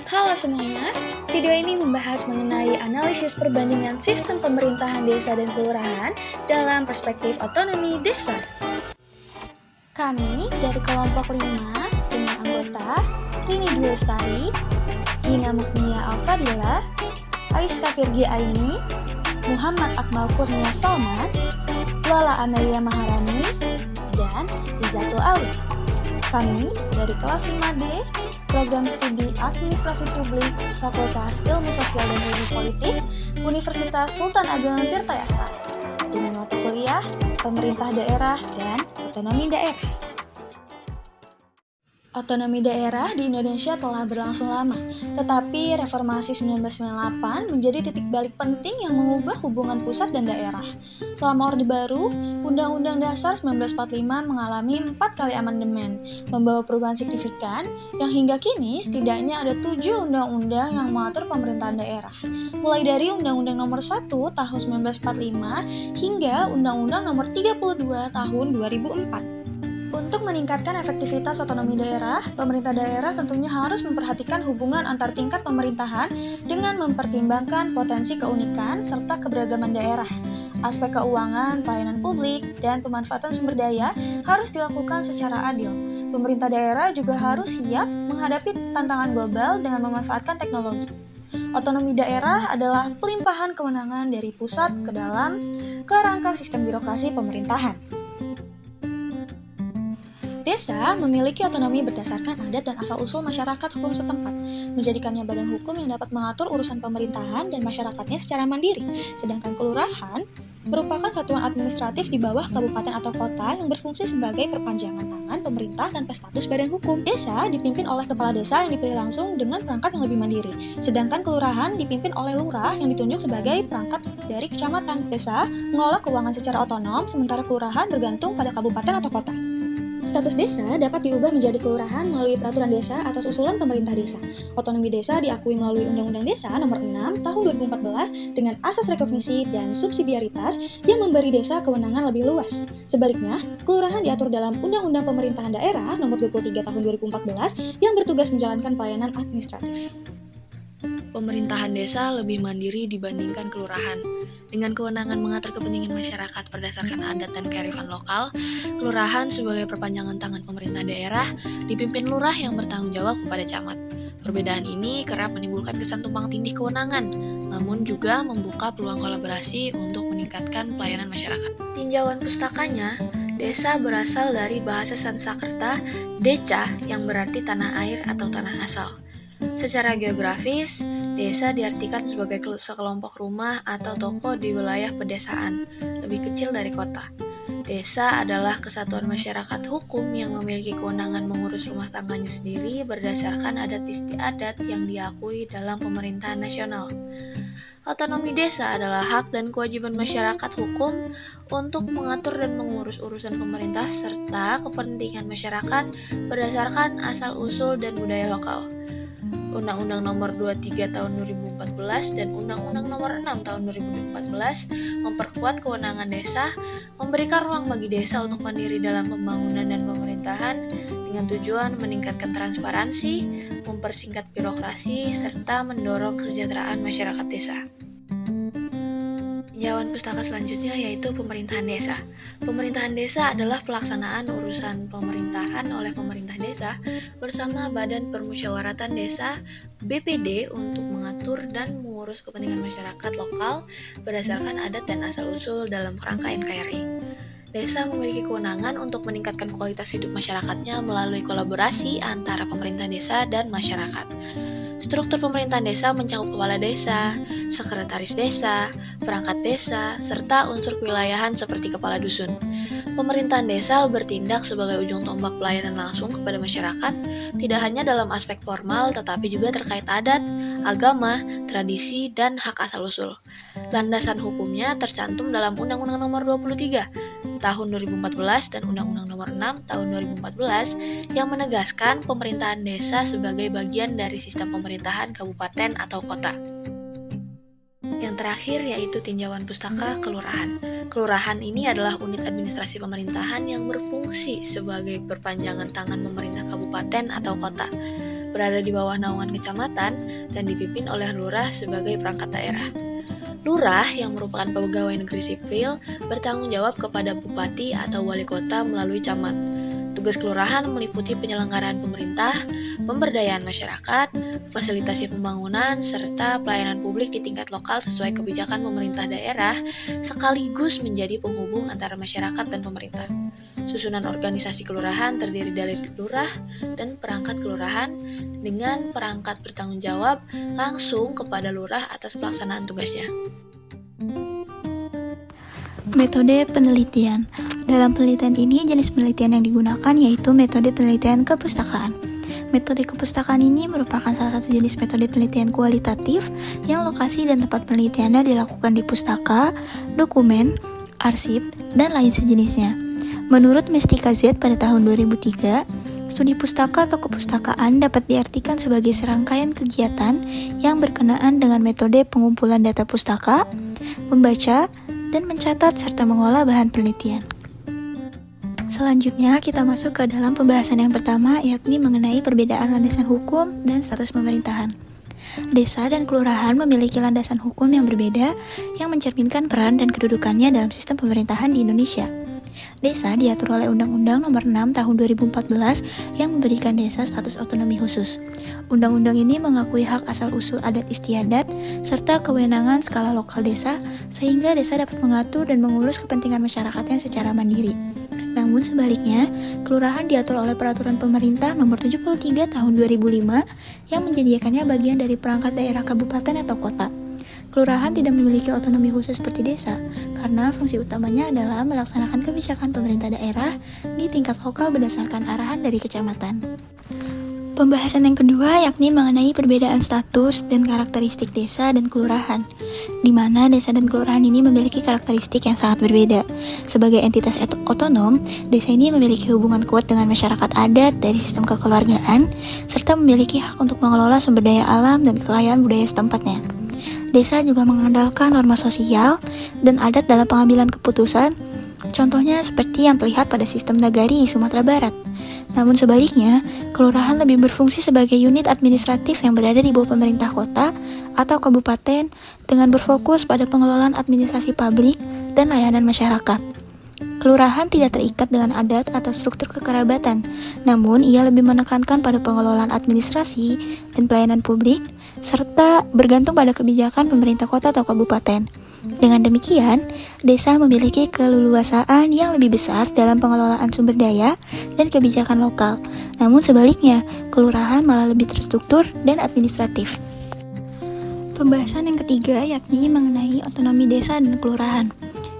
Halo semuanya, video ini membahas mengenai analisis perbandingan sistem pemerintahan desa dan kelurahan dalam perspektif otonomi desa. Kami dari kelompok 5 dengan anggota Rini Dwi Lestari, Gina Muknia Alfadila, Aiska Virgi Aini, Muhammad Akmal Kurnia Salman, Lala Amelia Maharani, dan Izatul Ali. Kami dari kelas 5D, Program Studi Administrasi Publik, Fakultas Ilmu Sosial dan Ilmu Politik, Universitas Sultan Ageng Tirtayasa, dengan mata kuliah Pemerintah Daerah dan Otonomi Daerah. Otonomi daerah di Indonesia telah berlangsung lama, tetapi reformasi 1998 menjadi titik balik penting yang mengubah hubungan pusat dan daerah. Selama Orde Baru, Undang-Undang Dasar 1945 mengalami 4 kali amandemen, membawa perubahan signifikan yang hingga kini setidaknya ada 7 undang-undang yang mengatur pemerintahan daerah, mulai dari Undang-Undang Nomor 1 Tahun 1945 hingga Undang-Undang Nomor 32 Tahun 2004. Untuk meningkatkan efektivitas otonomi daerah, pemerintah daerah tentunya harus memperhatikan hubungan antar tingkat pemerintahan dengan mempertimbangkan potensi keunikan serta keberagaman daerah. Aspek keuangan, pelayanan publik, dan pemanfaatan sumber daya harus dilakukan secara adil. Pemerintah daerah juga harus siap menghadapi tantangan global dengan memanfaatkan teknologi. Otonomi daerah adalah pelimpahan kewenangan dari pusat ke dalam kerangka sistem birokrasi pemerintahan. Desa memiliki otonomi berdasarkan adat dan asal-usul masyarakat hukum setempat, menjadikannya badan hukum yang dapat mengatur urusan pemerintahan dan masyarakatnya secara mandiri, sedangkan kelurahan merupakan satuan administratif di bawah kabupaten atau kota yang berfungsi sebagai perpanjangan tangan pemerintah tanpa status badan hukum. Desa dipimpin oleh kepala desa yang dipilih langsung dengan perangkat yang lebih mandiri, sedangkan kelurahan dipimpin oleh lurah yang ditunjuk sebagai perangkat dari kecamatan. Desa mengelola keuangan secara otonom, sementara kelurahan bergantung pada kabupaten atau kota. Status desa dapat diubah menjadi kelurahan melalui peraturan desa atas usulan pemerintah desa. Otonomi desa diakui melalui Undang-Undang Desa Nomor 6 Tahun 2014 dengan asas rekognisi dan subsidiaritas yang memberi desa kewenangan lebih luas. Sebaliknya, kelurahan diatur dalam Undang-Undang Pemerintahan Daerah Nomor 23 Tahun 2014 yang bertugas menjalankan pelayanan administratif. Pemerintahan desa lebih mandiri dibandingkan kelurahan. Dengan kewenangan mengatur kepentingan masyarakat berdasarkan adat dan kearifan lokal, kelurahan sebagai perpanjangan tangan pemerintah daerah dipimpin lurah yang bertanggung jawab kepada camat. Perbedaan ini kerap menimbulkan kesan tumpang tindih kewenangan, namun juga membuka peluang kolaborasi untuk meningkatkan pelayanan masyarakat. Tinjauan pustakanya, desa berasal dari bahasa Sanskerta deca yang berarti tanah air atau tanah asal. Secara geografis, desa diartikan sebagai sekelompok rumah atau toko di wilayah pedesaan, lebih kecil dari kota. Desa adalah kesatuan masyarakat hukum yang memiliki kewenangan mengurus rumah tangganya sendiri berdasarkan adat istiadat yang diakui dalam pemerintahan nasional. Otonomi desa adalah hak dan kewajiban masyarakat hukum untuk mengatur dan mengurus urusan pemerintah serta kepentingan masyarakat berdasarkan asal-usul dan budaya lokal. Undang-Undang Nomor 23 Tahun 2014 dan Undang-Undang Nomor 6 Tahun 2014 memperkuat kewenangan desa, memberikan ruang bagi desa untuk mandiri dalam pembangunan dan pemerintahan dengan tujuan meningkatkan transparansi, mempersingkat birokrasi, serta mendorong kesejahteraan masyarakat desa. Tinjauan pustaka selanjutnya yaitu pemerintahan desa. Pemerintahan desa adalah pelaksanaan urusan pemerintahan oleh pemerintah desa bersama Badan Permusyawaratan Desa (BPD) untuk mengatur dan mengurus kepentingan masyarakat lokal berdasarkan adat dan asal-usul dalam kerangka NKRI. Desa memiliki kewenangan untuk meningkatkan kualitas hidup masyarakatnya melalui kolaborasi antara pemerintah desa dan masyarakat. Struktur pemerintahan desa mencakup kepala desa, sekretaris desa, perangkat desa, serta unsur kewilayahan seperti kepala dusun. Pemerintahan desa bertindak sebagai ujung tombak pelayanan langsung kepada masyarakat, tidak hanya dalam aspek formal tetapi juga terkait adat, agama, tradisi, dan hak asal-usul. Landasan hukumnya tercantum dalam Undang-Undang Nomor 23 Tahun 2014 dan Undang-Undang Nomor 6 Tahun 2014 yang menegaskan pemerintahan desa sebagai bagian dari sistem pemerintahan kabupaten atau kota. Yang terakhir yaitu tinjauan pustaka kelurahan. Kelurahan ini adalah unit administrasi pemerintahan yang berfungsi sebagai perpanjangan tangan pemerintah kabupaten atau kota. berada di bawah naungan kecamatan dan dipimpin oleh lurah sebagai perangkat daerah. Lurah yang merupakan pegawai negeri sipil bertanggung jawab kepada bupati atau wali kota melalui camat. Tugas kelurahan meliputi penyelenggaraan pemerintah, pemberdayaan masyarakat, fasilitasi pembangunan, serta pelayanan publik di tingkat lokal sesuai kebijakan pemerintah daerah, sekaligus menjadi penghubung antara masyarakat dan pemerintah. Susunan organisasi kelurahan terdiri dari lurah dan perangkat kelurahan dengan perangkat bertanggung jawab langsung kepada lurah atas pelaksanaan tugasnya. Metode penelitian. Dalam penelitian ini, jenis penelitian yang digunakan yaitu metode penelitian kepustakaan. Metode kepustakaan ini merupakan salah satu jenis metode penelitian kualitatif yang lokasi dan tempat penelitiannya dilakukan di pustaka, dokumen, arsip, dan lain sejenisnya. Menurut Mestika Z pada tahun 2003, studi pustaka atau kepustakaan dapat diartikan sebagai serangkaian kegiatan yang berkenaan dengan metode pengumpulan data pustaka, membaca, dan mencatat serta mengolah bahan penelitian. Selanjutnya kita masuk ke dalam pembahasan yang pertama, yakni mengenai perbedaan landasan hukum dan status pemerintahan. Desa dan kelurahan memiliki landasan hukum yang berbeda yang mencerminkan peran dan kedudukannya dalam sistem pemerintahan di Indonesia. Desa diatur oleh Undang-Undang Nomor 6 Tahun 2014 yang memberikan desa status otonomi khusus. Undang-undang ini mengakui hak asal-usul adat istiadat serta kewenangan skala lokal desa sehingga desa dapat mengatur dan mengurus kepentingan masyarakatnya secara mandiri. Namun sebaliknya, kelurahan diatur oleh Peraturan Pemerintah Nomor 73 Tahun 2005 yang menjadikannya bagian dari perangkat daerah kabupaten atau kota. Kelurahan tidak memiliki otonomi khusus seperti desa, karena fungsi utamanya adalah melaksanakan kebijakan pemerintah daerah di tingkat lokal berdasarkan arahan dari kecamatan. Pembahasan yang kedua yakni mengenai perbedaan status dan karakteristik desa dan kelurahan, di mana desa dan kelurahan ini memiliki karakteristik yang sangat berbeda. Sebagai entitas otonom, desa ini memiliki hubungan kuat dengan masyarakat adat dari sistem kekeluargaan, serta memiliki hak untuk mengelola sumber daya alam dan kekayaan budaya setempatnya. Desa juga mengandalkan norma sosial dan adat dalam pengambilan keputusan, contohnya seperti yang terlihat pada sistem nagari di Sumatera Barat. Namun sebaliknya, kelurahan lebih berfungsi sebagai unit administratif yang berada di bawah pemerintah kota atau kabupaten dengan berfokus pada pengelolaan administrasi publik dan layanan masyarakat. Kelurahan tidak terikat dengan adat atau struktur kekerabatan, namun ia lebih menekankan pada pengelolaan administrasi dan pelayanan publik, serta bergantung pada kebijakan pemerintah kota atau kabupaten. Dengan demikian, desa memiliki keleluasaan yang lebih besar dalam pengelolaan sumber daya dan kebijakan lokal. Namun sebaliknya, kelurahan malah lebih terstruktur dan administratif. Pembahasan yang ketiga yakni mengenai otonomi desa dan kelurahan,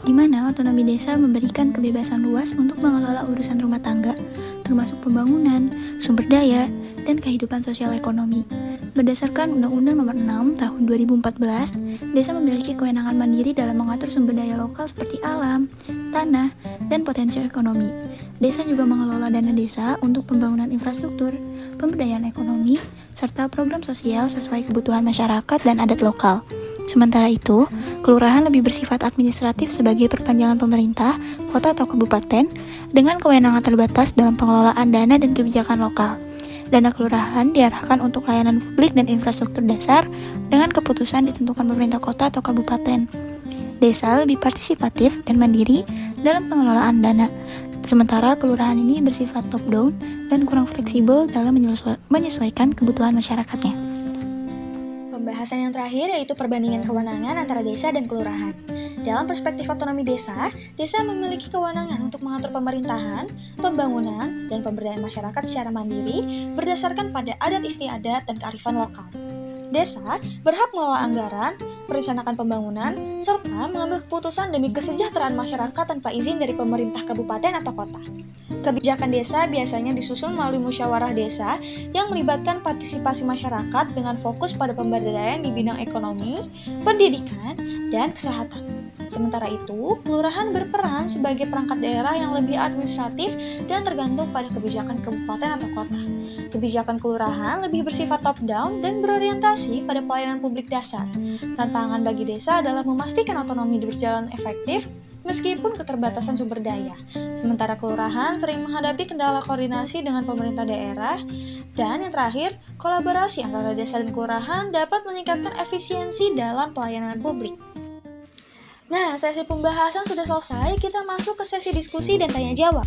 di mana otonomi desa memberikan kebebasan luas untuk mengelola urusan rumah tangga, termasuk pembangunan, sumber daya, dan kehidupan sosial ekonomi. Berdasarkan Undang-Undang Nomor 6 Tahun 2014, desa memiliki kewenangan mandiri dalam mengatur sumber daya lokal seperti alam, tanah, dan potensi ekonomi. Desa juga mengelola dana desa untuk pembangunan infrastruktur, pemberdayaan ekonomi, serta program sosial sesuai kebutuhan masyarakat dan adat lokal. Sementara itu, kelurahan lebih bersifat administratif sebagai perpanjangan pemerintah, kota atau kabupaten, dengan kewenangan terbatas dalam pengelolaan dana dan kebijakan lokal. Dana kelurahan diarahkan untuk layanan publik dan infrastruktur dasar dengan keputusan ditentukan pemerintah kota atau kabupaten. Desa lebih partisipatif dan mandiri dalam pengelolaan dana, sementara kelurahan ini bersifat top-down dan kurang fleksibel dalam menyesuaikan kebutuhan masyarakatnya. Pembahasan yang terakhir yaitu perbandingan kewenangan antara desa dan kelurahan. Dalam perspektif otonomi desa, desa memiliki kewenangan untuk mengatur pemerintahan, pembangunan, dan pemberdayaan masyarakat secara mandiri berdasarkan pada adat istiadat dan kearifan lokal. Desa berhak mengelola anggaran, merencanakan pembangunan, serta mengambil keputusan demi kesejahteraan masyarakat tanpa izin dari pemerintah kabupaten atau kota. Kebijakan desa biasanya disusun melalui musyawarah desa yang melibatkan partisipasi masyarakat dengan fokus pada pemberdayaan di bidang ekonomi, pendidikan, dan kesehatan. Sementara itu, kelurahan berperan sebagai perangkat daerah yang lebih administratif dan tergantung pada kebijakan kabupaten atau kota. Kebijakan kelurahan lebih bersifat top-down dan berorientasi pada pelayanan publik dasar. Tantangan bagi desa adalah memastikan otonomi berjalan efektif, meskipun keterbatasan sumber daya. Sementara kelurahan sering menghadapi kendala koordinasi dengan pemerintah daerah. Dan yang terakhir, kolaborasi antara desa dan kelurahan dapat meningkatkan efisiensi dalam pelayanan publik. Nah, sesi pembahasan sudah selesai, kita masuk ke sesi diskusi dan tanya jawab.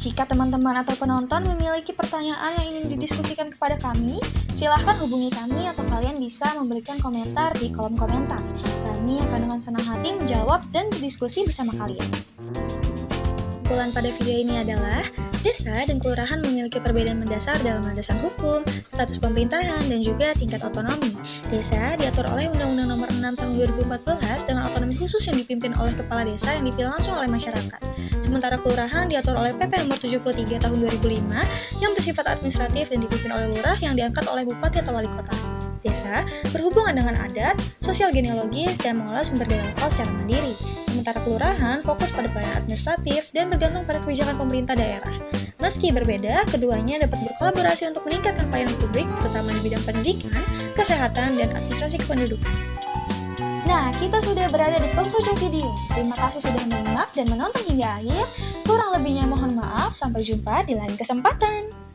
Jika teman-teman atau penonton memiliki pertanyaan yang ingin didiskusikan kepada kami, silahkan hubungi kami atau kalian bisa memberikan komentar di kolom komentar. Kami akan dengan senang hati menjawab dan berdiskusi bersama kalian. Kesimpulan pada video ini adalah, desa dan kelurahan memiliki perbedaan mendasar dalam landasan hukum, status pemerintahan, dan juga tingkat otonomi. Desa diatur oleh Undang-Undang Nomor 6 Tahun 2014 dengan otonomi khusus yang dipimpin oleh kepala desa yang dipilih langsung oleh masyarakat. Sementara kelurahan diatur oleh PP Nomor 73 Tahun 2005 yang bersifat administratif dan dipimpin oleh lurah yang diangkat oleh bupati atau wali kota. Desa berhubungan dengan adat, sosial genealogis, dan mengelola sumber daya lokal secara mandiri. Sementara kelurahan fokus pada pelayanan administratif dan bergantung pada kebijakan pemerintah daerah. Meski berbeda, keduanya dapat berkolaborasi untuk meningkatkan pelayanan publik, terutama di bidang pendidikan, kesehatan, dan administrasi kependudukan. Nah, kita sudah berada di penghujung video. Terima kasih sudah menyimak dan menonton hingga akhir. Kurang lebihnya mohon maaf, sampai jumpa di lain kesempatan.